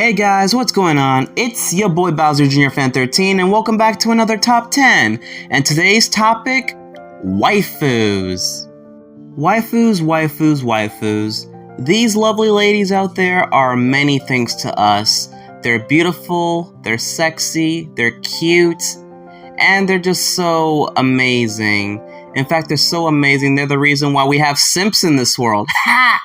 Hey guys, what's going on? It's your boy Bowser Jr. Fan 13 and welcome back to another Top 10. And today's topic, waifus. Waifus. These lovely ladies out there are many things to us. They're beautiful, they're sexy, they're cute, and they're just so amazing. In fact, they're so amazing, they're the reason why we have simps in this world. Ha!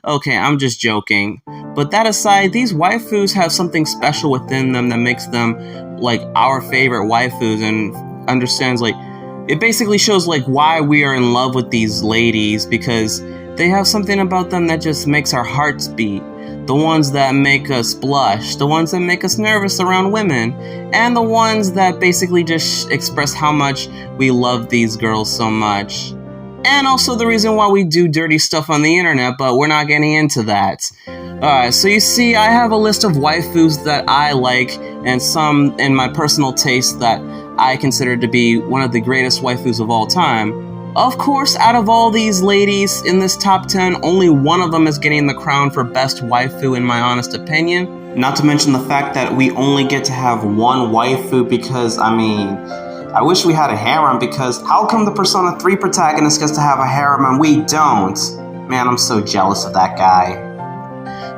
Okay, I'm just joking. But that aside, these waifus have something special within them that makes them, like, our favorite waifus and understands, like, it basically shows, like, why we are in love with these ladies because they have something about them that just makes our hearts beat. The ones that make us blush, the ones that make us nervous around women, and the ones that basically just express how much we love these girls so much. And also the reason why we do dirty stuff on the internet, but we're not getting into that. Alright, so you see, I have a list of waifus that I like, and some in my personal taste that I consider to be one of the greatest waifus of all time. Of course, out of all these ladies in this top 10, only one of them is getting the crown for best waifu in my honest opinion. Not to mention the fact that we only get to have one waifu because, I wish we had a harem because how come the Persona 3 protagonist gets to have a harem and we don't? Man, I'm so jealous of that guy.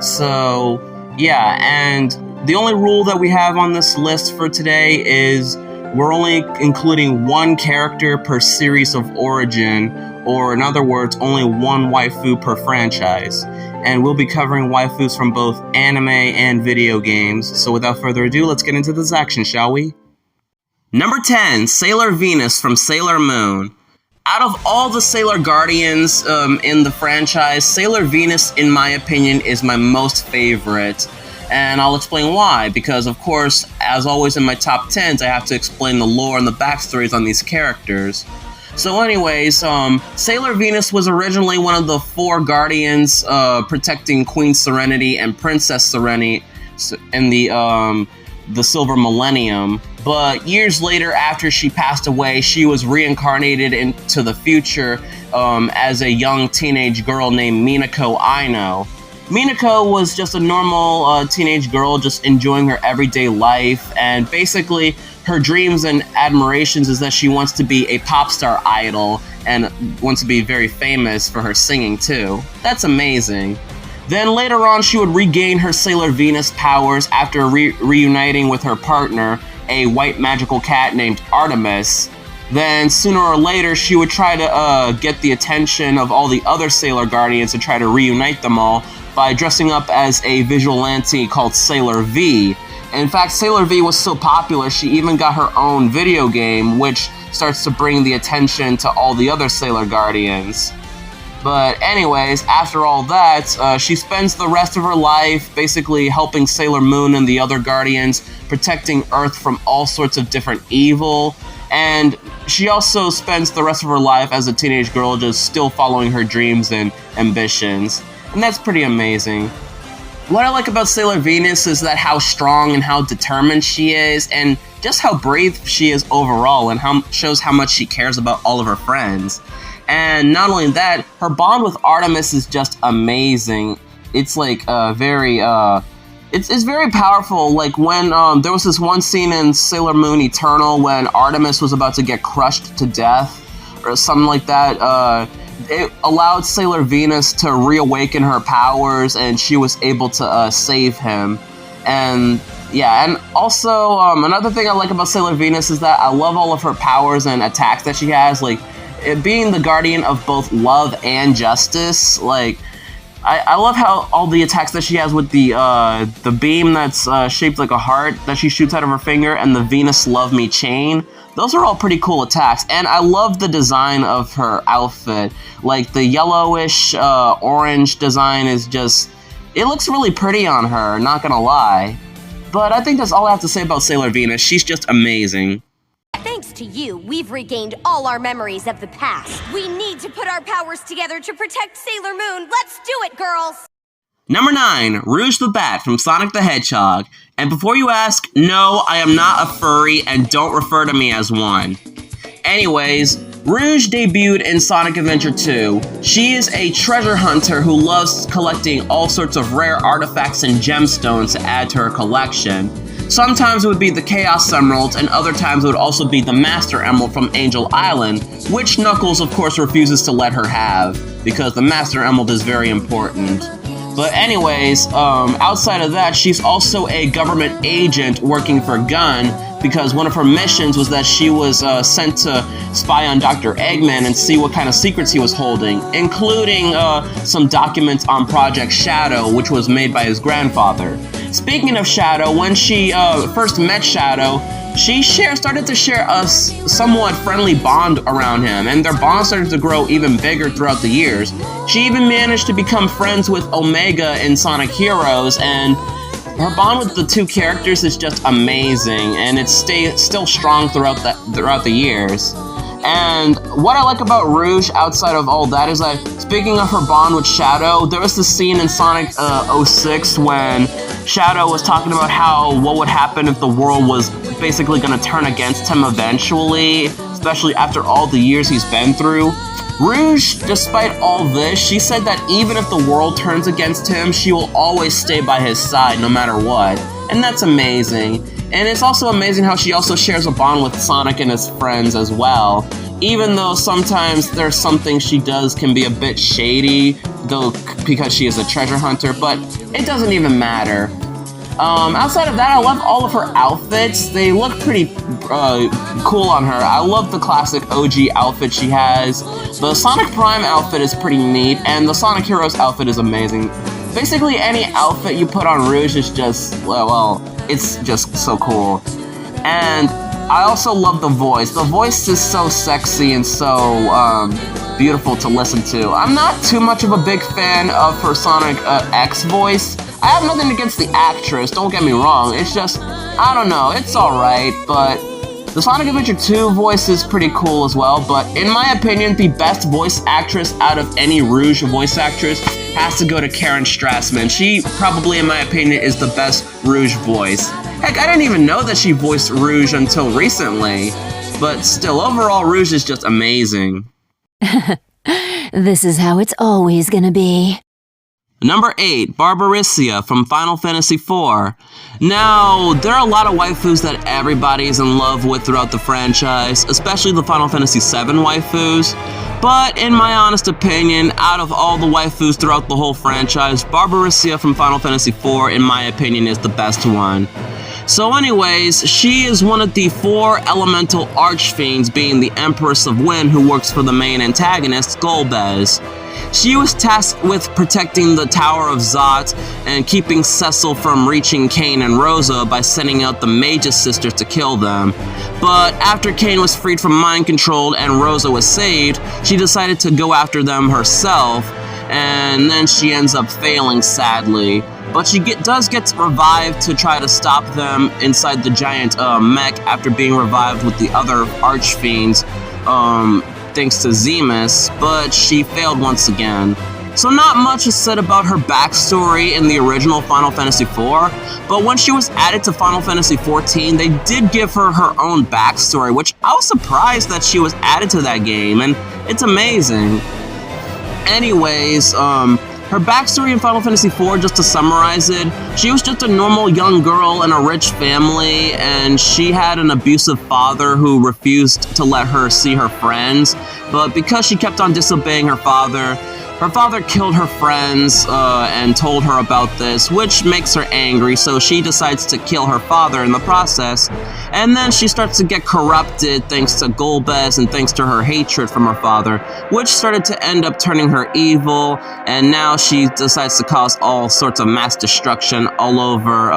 So, yeah, and the only rule that we have on this list for today is we're only including one character per series of origin, or in other words, only one waifu per franchise. And we'll be covering waifus from both anime and video games. So without further ado, let's get into this action, shall we? Number 10, Sailor Venus from Sailor Moon. Out of all the Sailor Guardians in the franchise, Sailor Venus, in my opinion, is my most favorite. And I'll explain why, because of course, as always in my top 10s, I have to explain the lore and the backstories on these characters. So anyways, Sailor Venus was originally one of the 4 Guardians protecting Queen Serenity and Princess Serenity in the Silver Millennium. But years later, after she passed away, she was reincarnated into the future as a young teenage girl named Minako Aino. Minako was just a normal teenage girl just enjoying her everyday life, and basically her dreams and admirations is that she wants to be a pop star idol and wants to be very famous for her singing too. That's amazing. Then later on, she would regain her Sailor Venus powers after reuniting with her partner, a white magical cat named Artemis. Then sooner or later, she would try to get the attention of all the other Sailor Guardians and try to reunite them all by dressing up as a vigilante called Sailor V. In fact, Sailor V was so popular, she even got her own video game, which starts to bring the attention to all the other Sailor Guardians. But anyways, after all that, she spends the rest of her life basically helping Sailor Moon and the other Guardians, protecting Earth from all sorts of different evil, and she also spends the rest of her life as a teenage girl just still following her dreams and ambitions, and that's pretty amazing. What I like about Sailor Venus is that how strong and how determined she is, and just how brave she is overall, and shows how much she cares about all of her friends. And not only that, her bond with Artemis is just amazing. It's like it's very powerful. Like when there was this one scene in Sailor Moon Eternal when Artemis was about to get crushed to death or something like that. It allowed Sailor Venus to reawaken her powers, and she was able to save him. And yeah, and also another thing I like about Sailor Venus is that I love all of her powers and attacks that she has. Like, being the guardian of both love and justice, like, I love how all the attacks that she has with the beam that's shaped like a heart that she shoots out of her finger and the Venus Love Me chain. Those are all pretty cool attacks, and I love the design of her outfit. Like, the yellowish orange design is just, it looks really pretty on her, not gonna lie. But I think that's all I have to say about Sailor Venus. She's just amazing. Thanks to you, we've regained all our memories of the past. We need to put our powers together to protect Sailor Moon. Let's do it, girls! Number 9, Rouge the Bat from Sonic the Hedgehog. And before you ask, no, I am not a furry, and don't refer to me as one. Anyways, Rouge debuted in Sonic Adventure 2. She is a treasure hunter who loves collecting all sorts of rare artifacts and gemstones to add to her collection. Sometimes it would be the Chaos Emeralds, and other times it would also be the Master Emerald from Angel Island, which Knuckles of course refuses to let her have, because the Master Emerald is very important. But anyways, outside of that, she's also a government agent working for Gun, because one of her missions was that she was sent to spy on Dr. Eggman and see what kind of secrets he was holding, including some documents on Project Shadow, which was made by his grandfather. Speaking of Shadow, when she first met Shadow, she started to share a somewhat friendly bond around him, and their bond started to grow even bigger throughout the years. She even managed to become friends with Omega in Sonic Heroes, and her bond with the two characters is just amazing, and it's still strong throughout the years. And what I like about Rouge, outside of all that, is that, speaking of her bond with Shadow, there was this scene in Sonic 06 when Shadow was talking about what would happen if the world was basically going to turn against him eventually, especially after all the years he's been through. Rouge, despite all this, she said that even if the world turns against him, she will always stay by his side no matter what. And that's amazing. And it's also amazing how she also shares a bond with Sonic and his friends as well. Even though sometimes there's something she does can be a bit shady, though, because she is a treasure hunter, but it doesn't even matter. Outside of that, I love all of her outfits. They look pretty cool on her. I love the classic OG outfit she has. The Sonic Prime outfit is pretty neat, and the Sonic Heroes outfit is amazing. Basically, any outfit you put on Rouge is just, well, it's just so cool. And I also love the voice. The voice is so sexy and so beautiful to listen to. I'm not too much of a big fan of her Sonic X voice. I have nothing against the actress, don't get me wrong. It's just, I don't know, it's alright, but the Sonic Adventure 2 voice is pretty cool as well. But in my opinion, the best voice actress out of any Rouge voice actress has to go to Karen Strassman. She probably, in my opinion, is the best Rouge voice. Heck, I didn't even know that she voiced Rouge until recently. But still, overall, Rouge is just amazing. This is how it's always gonna be. Number 8, Barbarisia from Final Fantasy IV. Now, there are a lot of waifus that everybody's in love with throughout the franchise, especially the Final Fantasy VII waifus. But in my honest opinion, out of all the waifus throughout the whole franchise, Barbarisia from Final Fantasy IV, in my opinion, is the best one. So anyways, she is one of the 4 elemental archfiends, being the Empress of Wind, who works for the main antagonist, Golbez. She was tasked with protecting the Tower of Zot and keeping Cecil from reaching Kain and Rosa by sending out the Mage's sisters to kill them. But after Kain was freed from mind control and Rosa was saved, she decided to go after them herself, and then she ends up failing sadly. But she does get revived to try to stop them inside the giant mech after being revived with the other archfiends, thanks to Zemus, but she failed once again. So not much is said about her backstory in the original Final Fantasy IV, but when she was added to Final Fantasy XIV, they did give her her own backstory, which I was surprised that she was added to that game, and it's amazing. Anyways, her backstory in Final Fantasy IV, just to summarize it, she was just a normal young girl in a rich family, and she had an abusive father who refused to let her see her friends. But because she kept on disobeying her father killed her friends and told her about this, which makes her angry, so she decides to kill her father in the process. And then she starts to get corrupted thanks to Golbez and thanks to her hatred from her father, which started to end up turning her evil, and now she decides to cause all sorts of mass destruction all over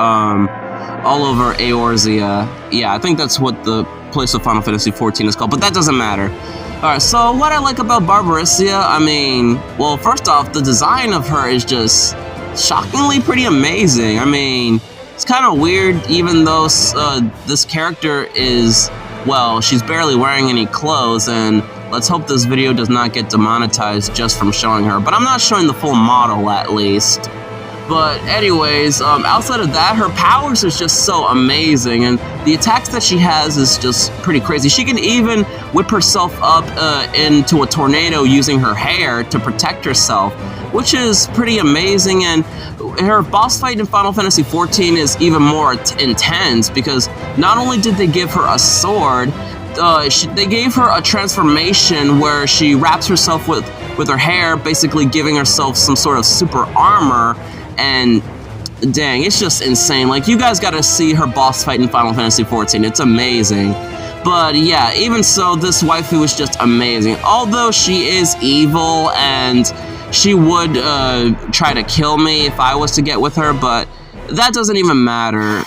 Eorzea. Yeah, I think that's what the place of Final Fantasy XIV is called, but that doesn't matter. Alright, so what I like about Barbarisia, I mean, well, first off, the design of her is just shockingly pretty amazing. I mean, it's kind of weird, even though this character is, well, she's barely wearing any clothes, and let's hope this video does not get demonetized just from showing her, but I'm not showing the full model at least. But anyways, outside of that, her powers is just so amazing, and the attacks that she has is just pretty crazy. She can even whip herself up into a tornado using her hair to protect herself, which is pretty amazing. And her boss fight in Final Fantasy XIV is even more intense, because not only did they give her a sword, they gave her a transformation where she wraps herself with her hair, basically giving herself some sort of super armor. And dang, it's just insane. Like, you guys gotta see her boss fight in Final Fantasy XIV. It's amazing. But yeah, even so, this waifu is just amazing. Although she is evil and she would try to kill me if I was to get with her, but that doesn't even matter.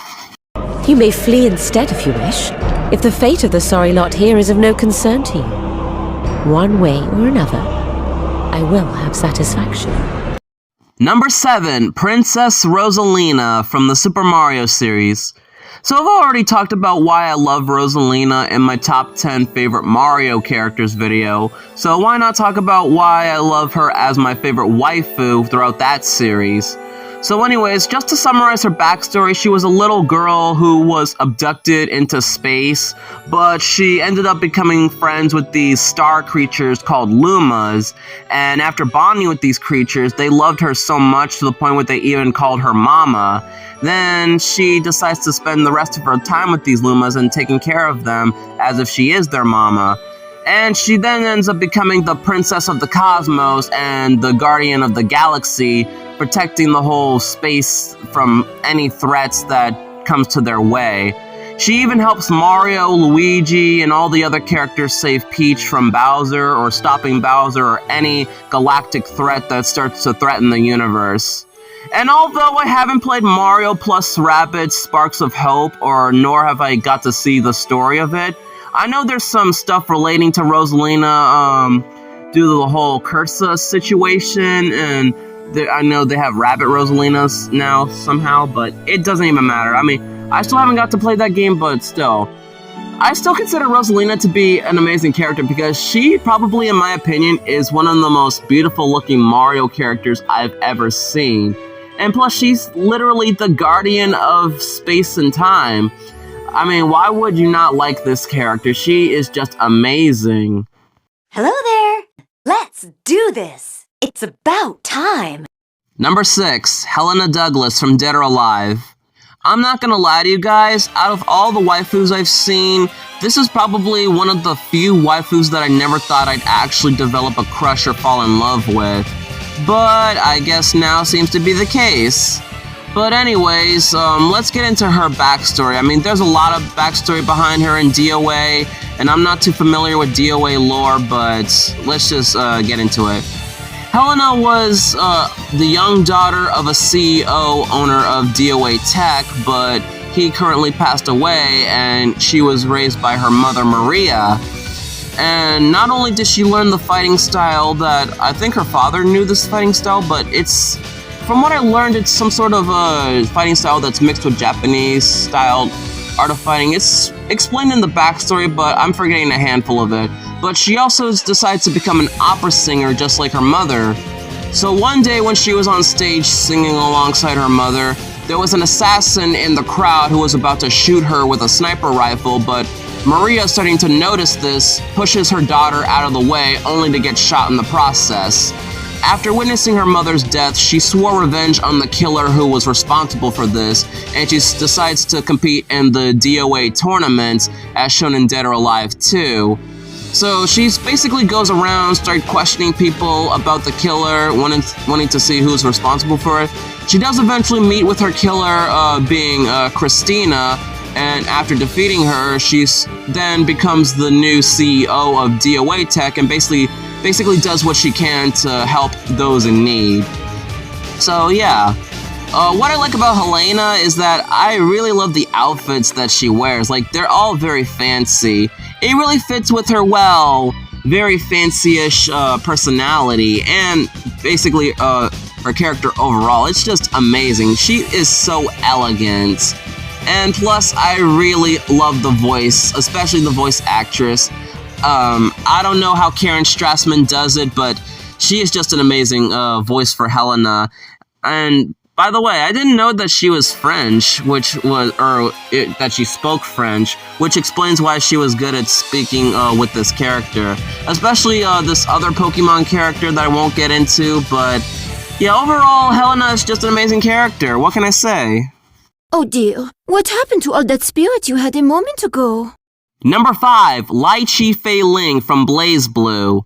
You may flee instead if you wish, if the fate of the sorry lot here is of no concern to you. One way or another, I will have satisfaction. Number 7, Princess Rosalina from the Super Mario series. So I've already talked about why I love Rosalina in my top 10 favorite Mario characters video, so why not talk about why I love her as my favorite waifu throughout that series. So anyways, just to summarize her backstory, she was a little girl who was abducted into space, but she ended up becoming friends with these star creatures called Lumas, and after bonding with these creatures, they loved her so much to the point where they even called her Mama. Then she decides to spend the rest of her time with these Lumas and taking care of them as if she is their mama. And she then ends up becoming the Princess of the Cosmos and the Guardian of the Galaxy, protecting the whole space from any threats that comes to their way. She even helps Mario, Luigi, and all the other characters save Peach from Bowser, or stopping Bowser, or any galactic threat that starts to threaten the universe. And although I haven't played Mario plus Rabbids Sparks of Hope, nor have I got to see the story of it, I know there's some stuff relating to Rosalina due to the whole Cursa situation, and I know they have Rabbit Rosalinas now somehow, but it doesn't even matter. I mean, I still haven't got to play that game, but still. I still consider Rosalina to be an amazing character because she probably, in my opinion, is one of the most beautiful looking Mario characters I've ever seen. And plus, she's literally the guardian of space and time. I mean, why would you not like this character? She is just amazing. Hello there! Let's do this! It's about time! Number 6, Helena Douglas from Dead or Alive. I'm not gonna lie to you guys, out of all the waifus I've seen, this is probably one of the few waifus that I never thought I'd actually develop a crush or fall in love with. But I guess now seems to be the case. But anyways, let's get into her backstory. I mean, there's a lot of backstory behind her in DOA, and I'm not too familiar with DOA lore, but let's just get into it. Helena was the young daughter of a CEO owner of DOA Tech, but he currently passed away, and she was raised by her mother, Maria. And not only did she learn the fighting style that I think her father knew this fighting style, but it's, from what I learned, it's some sort of a fighting style that's mixed with Japanese-styled art of fighting. It's explained in the backstory, but I'm forgetting a handful of it. But she also decides to become an opera singer just like her mother. So one day when she was on stage singing alongside her mother, there was an assassin in the crowd who was about to shoot her with a sniper rifle, but Maria, starting to notice this, pushes her daughter out of the way only to get shot in the process. After witnessing her mother's death, she swore revenge on the killer who was responsible for this, and she decides to compete in the DOA tournament, as shown in Dead or Alive 2. So she basically goes around, starts questioning people about the killer, wanting to see who's responsible for it. She does eventually meet with her killer, being Christina, and after defeating her, she then becomes the new CEO of DOA Tech, and basically does what she can to help those in need. So yeah, what I like about Helena is that I really love the outfits that she wears. Like, they're all very fancy. It really fits with her well, very fancy-ish personality, and basically her character overall. It's just amazing. She is so elegant. And plus, I really love the voice, especially the voice actress. I don't know how Karen Strassman does it, but she is just an amazing voice for Helena. And By the way, I didn't know that she was French, that she spoke French, which explains why she was good at speaking with this character. Especially this other Pokemon character that I won't get into, but yeah, overall, Helena is just an amazing character. What can I say? Oh dear, what happened to all that spirit you had a moment ago? Number 5, Litchi Fei Ling from BlazBlue.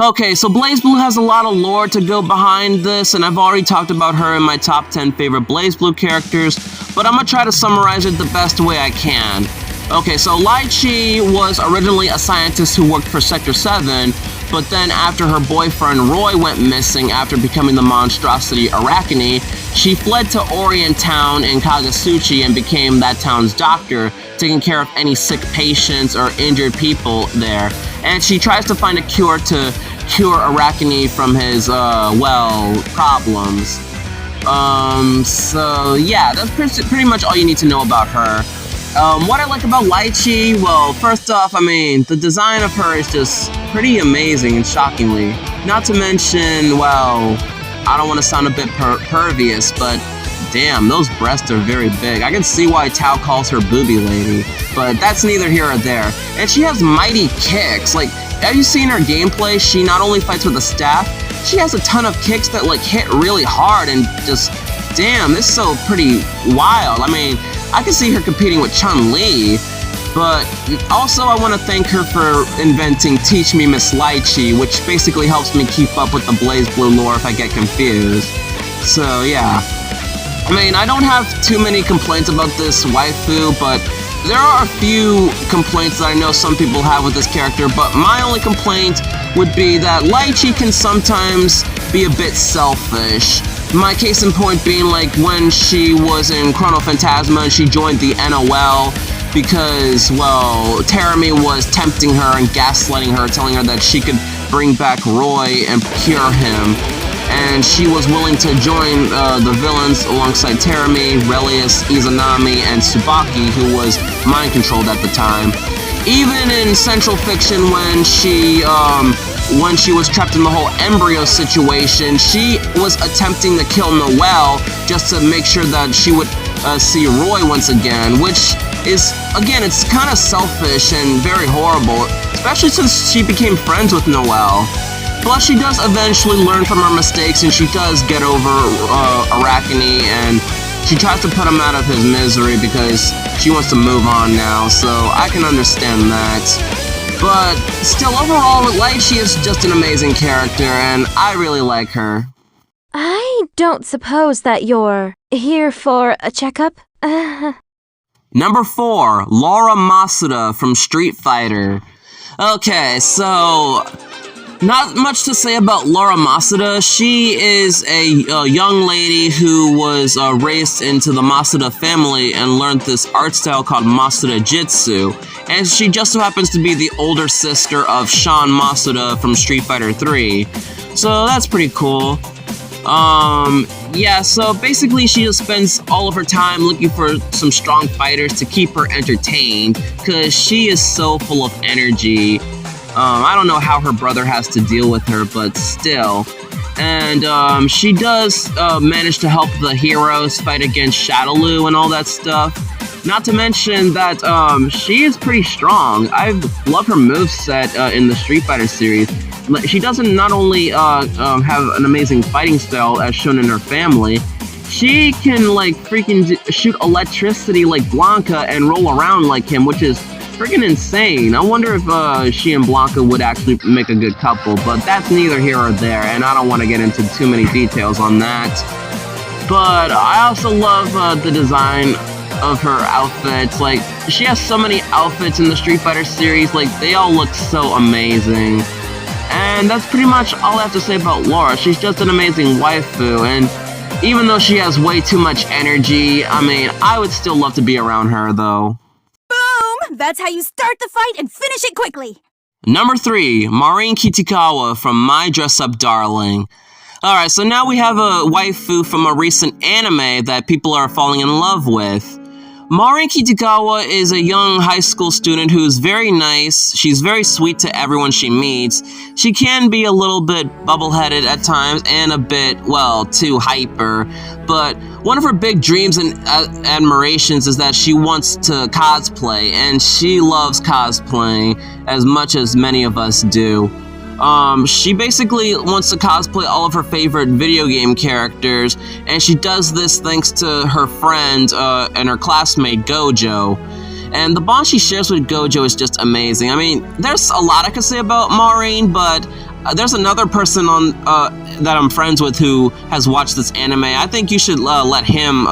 Okay, so BlazBlue has a lot of lore to go behind this, and I've already talked about her in my top 10 favorite BlazBlue characters, but I'm gonna try to summarize it the best way I can. Okay, so Litchi was originally a scientist who worked for Sector 7, but then after her boyfriend Roy went missing after becoming the monstrosity Arachne, she fled to Oriental in Kagasuchi and became that town's doctor, taking care of any sick patients or injured people there. And she tries to find a cure to cure Arachne from his, problems. So yeah, that's pretty much all you need to know about her. What I like about Litchi, well, first off, I mean, the design of her is just pretty amazing and shockingly. Not to mention, well, I don't want to sound a bit pervious, but damn, those breasts are very big. I can see why Tao calls her Booby Lady, but that's neither here or there. And she has mighty kicks. Like, have you seen her gameplay? She not only fights with a staff, she has a ton of kicks that, like, hit really hard and just, damn, this is so pretty wild. I mean, I can see her competing with Chun-Li, but also I want to thank her for inventing Teach Me Miss Litchi, which basically helps me keep up with the BlazBlue lore if I get confused. So, yeah. I mean, I don't have too many complaints about this waifu, but there are a few complaints that I know some people have with this character, but my only complaint would be that Litchi can sometimes be a bit selfish. My case in point being like when she was in Chrono Phantasma and she joined the NOL because, well, Terami was tempting her and gaslighting her, telling her that she could bring back Roy and cure him. And she was willing to join the villains alongside Terami, Relius, Izanami, and Tsubaki, who was mind-controlled at the time. Even in Central Fiction, when she was trapped in the whole embryo situation, she was attempting to kill Noelle just to make sure that she would see Roy once again, which is, again, it's kind of selfish and very horrible, especially since she became friends with Noelle. Plus, she does eventually learn from her mistakes, and she does get over Arachne, and she tries to put him out of his misery because she wants to move on now, so I can understand that. But still, overall, Litchi is just an amazing character, and I really like her. I don't suppose that you're here for a checkup? Number 4, Laura Masuda from Street Fighter. Okay, so not much to say about Laura Masuda. She is a young lady who was raised into the Masuda family and learned this art style called Masuda Jitsu. And she just so happens to be the older sister of Sean Masuda from Street Fighter 3. So that's pretty cool. Yeah, so basically she just spends all of her time looking for some strong fighters to keep her entertained, because she is so full of energy. I don't know how her brother has to deal with her, but still. And she does manage to help the heroes fight against Shadowloo and all that stuff. Not to mention that she is pretty strong. I love her moveset in the Street Fighter series. She doesn't not only have an amazing fighting style as shown in her family, she can like freaking shoot electricity like Blanca and roll around like him, which is freaking insane. I wonder if she and Blanca would actually make a good couple, but that's neither here or there, and I don't want to get into too many details on that. But I also love the design of her outfits. Like, she has so many outfits in the Street Fighter series, like, they all look so amazing. And that's pretty much all I have to say about Laura. She's just an amazing waifu, and even though she has way too much energy, I mean, I would still love to be around her, though. Boom! That's how you start the fight and finish it quickly! Number 3, Marin Kitagawa from My Dress Up Darling. Alright, so now we have a waifu from a recent anime that people are falling in love with. Marin Kitagawa is a young high school student who's very nice. She's very sweet to everyone she meets. She can be a little bit bubble-headed at times and a bit, well, too hyper. But one of her big dreams and admirations is that she wants to cosplay, and she loves cosplaying as much as many of us do. She basically wants to cosplay all of her favorite video game characters, and she does this thanks to her friend and her classmate Gojo. And the bond she shares with Gojo is just amazing. I mean, there's a lot I could say about Marin, but there's another person on that I'm friends with who has watched this anime. I think you should let him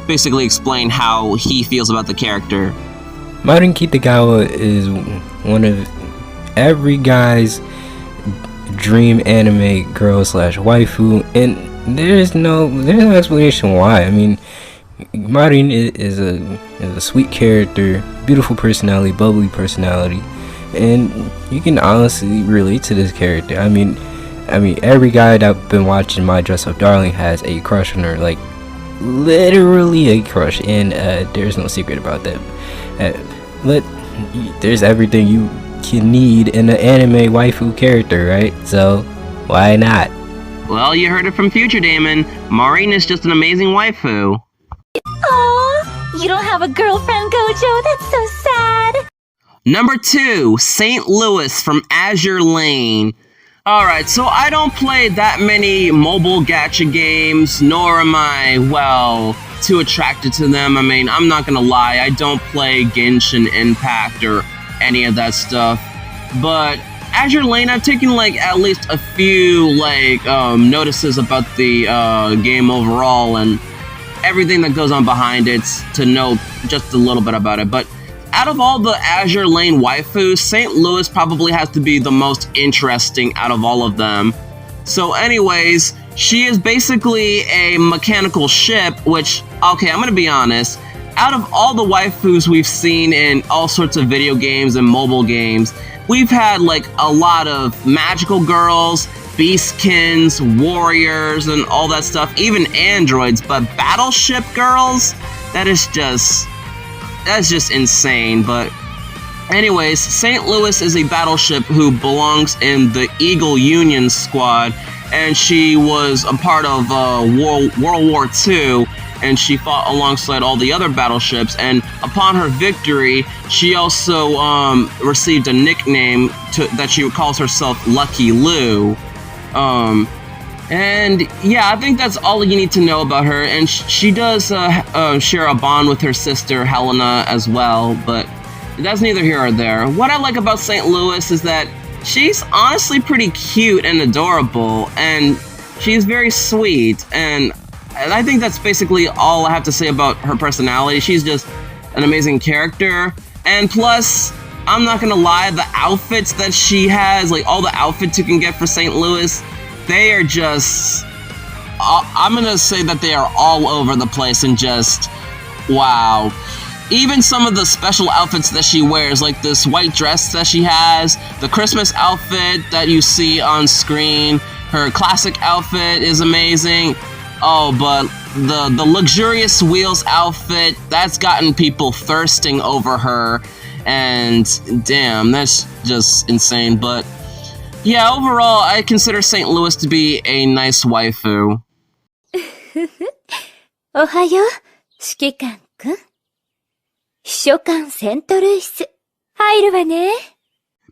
basically explain how he feels about the character. Marin Kitagawa is one of every guy's dream anime girl / waifu, and there's no explanation why. I mean, Marin is a sweet character, beautiful personality, bubbly personality, and you can honestly relate to this character. I mean, every guy that's been watching My Dress Up Darling has a crush on her, like literally a crush, and there's no secret about that. But there's everything you can need in an anime waifu character, right? So why not? Well, you heard it from Future Damon. Marin is just an amazing waifu. Aw, you don't have a girlfriend, Gojo? That's so sad. Number 2, St. Louis from Azure Lane. Alright, so I don't play that many mobile gacha games, nor am I, well, too attracted to them. I mean, I'm not gonna lie, I don't play Genshin Impact or any of that stuff, but Azure Lane, I've taken like at least a few notices about the game overall and everything that goes on behind it to know just a little bit about it. But out of all the Azure Lane waifus, St. Louis probably has to be the most interesting out of all of them. So anyways, she is basically a mechanical ship, which, okay, I'm gonna be honest, out of all the waifus we've seen in all sorts of video games and mobile games, we've had like a lot of magical girls, beastkins, warriors, and all that stuff, even androids, but battleship girls? That's just insane. But anyways, St. Louis is a battleship who belongs in the Eagle Union squad, and she was a part of World War II, and she fought alongside all the other battleships, and upon her victory, she also received a nickname that she calls herself Lucky Lou. And yeah, I think that's all you need to know about her, and she does share a bond with her sister Helena as well, but that's neither here or there. What I like about St. Louis is that she's honestly pretty cute and adorable, and she's very sweet, and I think that's basically all I have to say about her personality. She's just an amazing character. And plus, I'm not gonna lie, the outfits that she has, like all the outfits you can get for St. Louis, they are just... I'm gonna say that they are all over the place and just... wow. Even some of the special outfits that she wears, like this white dress that she has, the Christmas outfit that you see on screen, her classic outfit is amazing. Oh, but the luxurious wheels outfit, that's gotten people thirsting over her, and damn, that's just insane. But yeah, overall, I consider St. Louis to be a nice waifu. おはよう、指揮官くん。秘書官セントルイス、入るわね。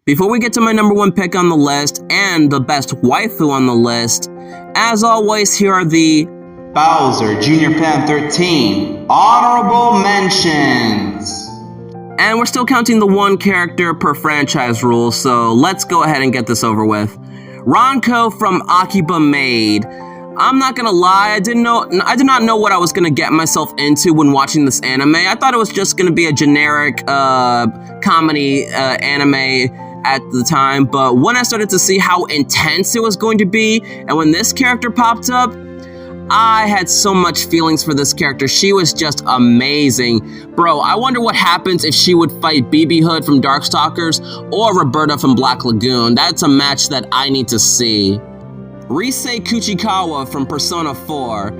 Before we get to my number 1 pick on the list, and the best waifu on the list, as always, here are the Bowser Junior Pan 13 Honorable Mentions. And we're still counting the 1 character per franchise rule, so let's go ahead and get this over with. Ranko from Akiba Maid. I'm not gonna lie, I did not know what I was gonna get myself into when watching this anime. I thought it was just gonna be a generic comedy anime at the time, but when I started to see how intense it was going to be, and when this character popped up, I had so much feelings for this character. She was just amazing. Bro, I wonder what happens if she would fight BB Hood from Darkstalkers or Roberta from Black Lagoon. That's a match that I need to see. Rise Kuchikawa from Persona 4.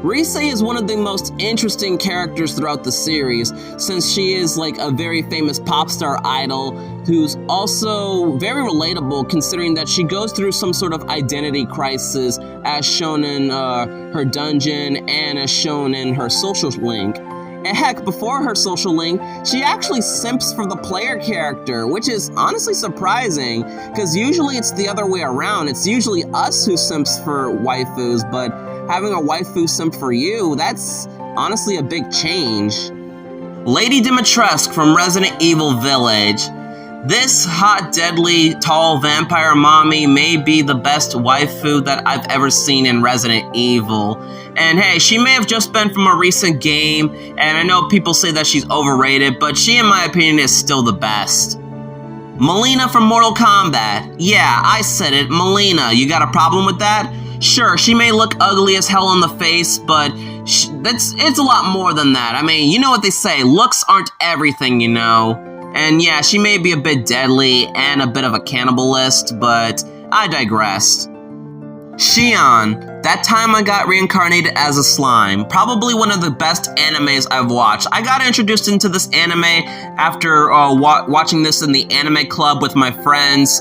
Rise is one of the most interesting characters throughout the series, since she is like a very famous pop star idol who's also very relatable, considering that she goes through some sort of identity crisis as shown in her dungeon and as shown in her social link. And heck, before her social link, she actually simps for the player character, which is honestly surprising, because usually it's the other way around. It's usually us who simps for waifus, but having a waifu simp for you, that's honestly a big change. Lady Dimitrescu from Resident Evil Village. This hot, deadly, tall vampire mommy may be the best waifu that I've ever seen in Resident Evil. And hey, she may have just been from a recent game, and I know people say that she's overrated, but she, in my opinion, is still the best. Melina from Mortal Kombat. Yeah, I said it, Melina. You got a problem with that? Sure, she may look ugly as hell on the face, but it's a lot more than that. I mean, you know what they say, looks aren't everything, you know. And yeah, she may be a bit deadly and a bit of a cannibalist, but I digress. Shion. That time I got reincarnated as a slime. Probably one of the best animes I've watched. I got introduced into this anime after watching this in the anime club with my friends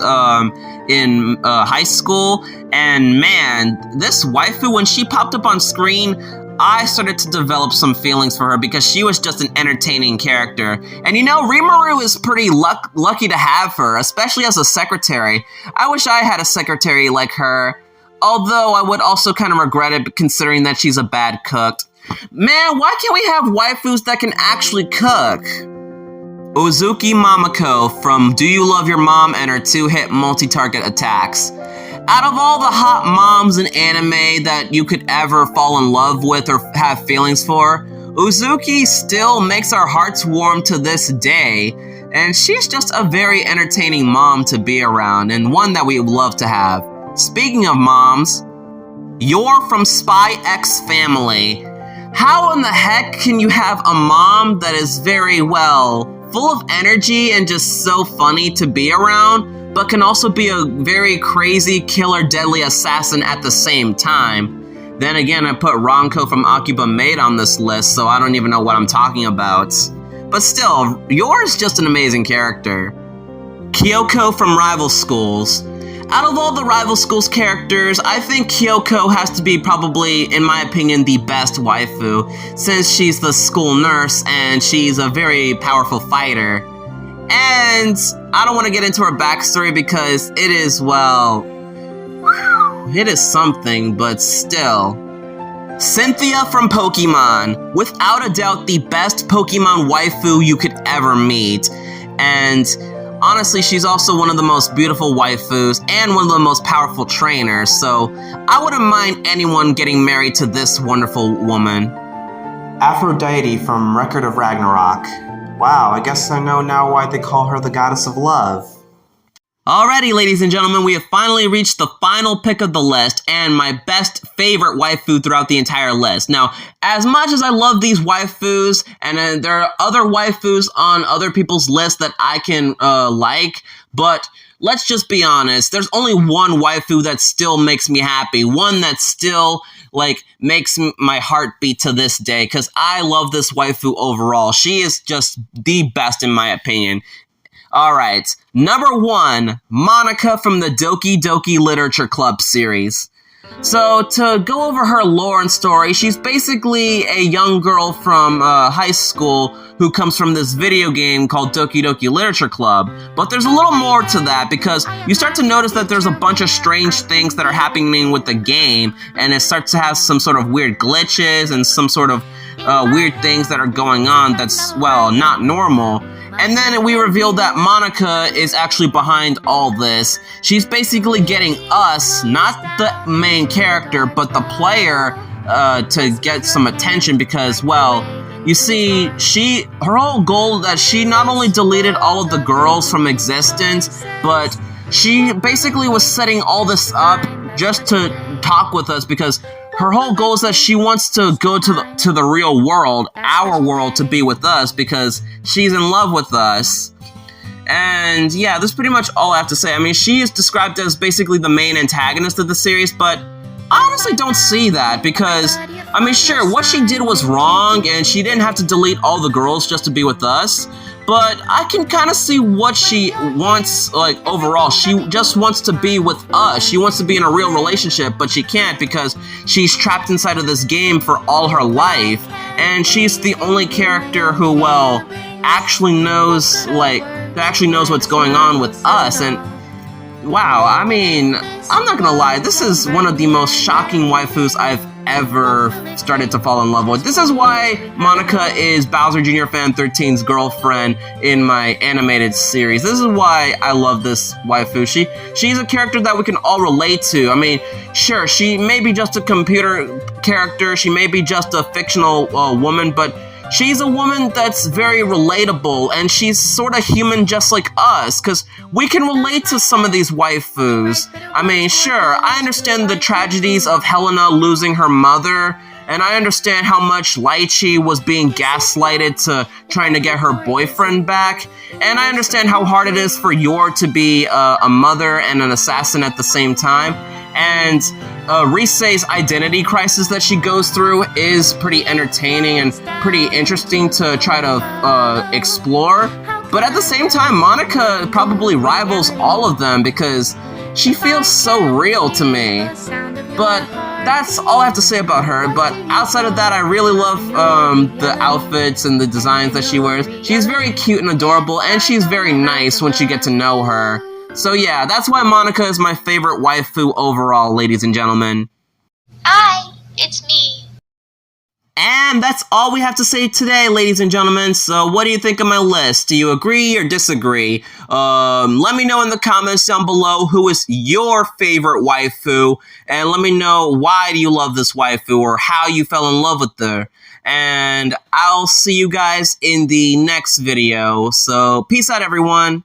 in high school. And man, this waifu, when she popped up on screen, I started to develop some feelings for her because she was just an entertaining character. And you know, Rimuru is pretty lucky to have her, especially as a secretary. I wish I had a secretary like her. Although I would also kind of regret it considering that she's a bad cook. Man, why can't we have waifus that can actually cook? Uzuki Mamako from Do You Love Your Mom and her 2-hit multi-target attacks. Out of all the hot moms in anime that you could ever fall in love with or have feelings for, Uzuki still makes our hearts warm to this day, and she's just a very entertaining mom to be around and one that we would love to have. Speaking of moms, you're from Spy X Family. How in the heck can you have a mom that is very, well, full of energy and just so funny to be around, but can also be a very crazy, killer, deadly assassin at the same time? Then again, I put Ranko from Akiba Maid on this list, so I don't even know what I'm talking about. But still, yours just an amazing character. Kyoko from Rival Schools. Out of all the Rival Schools characters, I think Kyoko has to be probably, in my opinion, the best waifu, since she's the school nurse and she's a very powerful fighter. And I don't want to get into her backstory because it is, well, it is something, but still. Cynthia from Pokemon. Without a doubt, the best Pokemon waifu you could ever meet. And honestly, she's also one of the most beautiful waifus and one of the most powerful trainers, so I wouldn't mind anyone getting married to this wonderful woman. Aphrodite from Record of Ragnarok. Wow, I guess I know now why they call her the goddess of love. Alrighty, ladies and gentlemen, we have finally reached the final pick of the list and my best favorite waifu throughout the entire list. Now, as much as I love these waifus, and there are other waifus on other people's lists that I can like, but let's just be honest, there's only one waifu that still makes me happy, one that still, like, makes my heart beat to this day, because I love this waifu overall. She is just the best in my opinion. Alright, number 1, Monica from the Doki Doki Literature Club series. So, to go over her lore and story, she's basically a young girl from high school who comes from this video game called Doki Doki Literature Club. But there's a little more to that, because you start to notice that there's a bunch of strange things that are happening with the game, and it starts to have some sort of weird glitches and some sort of weird things that are going on that's, well, not normal. And then we revealed that Monica is actually behind all this. She's basically getting us, not the main character, but the player, to get some attention because, well, you see, her whole goal that she not only deleted all of the girls from existence, but she basically was setting all this up just to talk with us because her whole goal is that she wants to go to the real world, our world, to be with us because she's in love with us. And yeah, that's pretty much all I have to say. I mean, she is described as basically the main antagonist of the series, but I honestly don't see that because I mean, sure, what she did was wrong, and she didn't have to delete all the girls just to be with us, but I can kind of see what she wants, like, overall. She just wants to be with us. She wants to be in a real relationship, but she can't because she's trapped inside of this game for all her life, and she's the only character who, well, actually knows what's going on with us, and wow, I mean, I'm not gonna lie, this is one of the most shocking waifus I've ever started to fall in love with. This is why Monica is Bowser Jr. Fan 13's girlfriend in my animated series. This is why I love this waifu. She's a character that we can all relate to. I mean, sure, she may be just a computer character, she may be just a fictional woman, but she's a woman that's very relatable, and she's sort of human just like us, because we can relate to some of these waifus. I mean, sure, I understand the tragedies of Helena losing her mother, and I understand how much Litchi was being gaslighted to trying to get her boyfriend back, and I understand how hard it is for Yor to be a mother and an assassin at the same time, and Rise's identity crisis that she goes through is pretty entertaining and pretty interesting to try to explore. But at the same time, Monica probably rivals all of them because she feels so real to me. But that's all I have to say about her. But outside of that, I really love the outfits and the designs that she wears. She's very cute and adorable, and she's very nice once you get to know her. So yeah, that's why Monica is my favorite waifu overall, ladies and gentlemen. Hi, it's me. And that's all we have to say today, ladies and gentlemen. So what do you think of my list? Do you agree or disagree? Let me know in the comments down below who is your favorite waifu, and let me know why do you love this waifu or how you fell in love with her. And I'll see you guys in the next video. So peace out, everyone.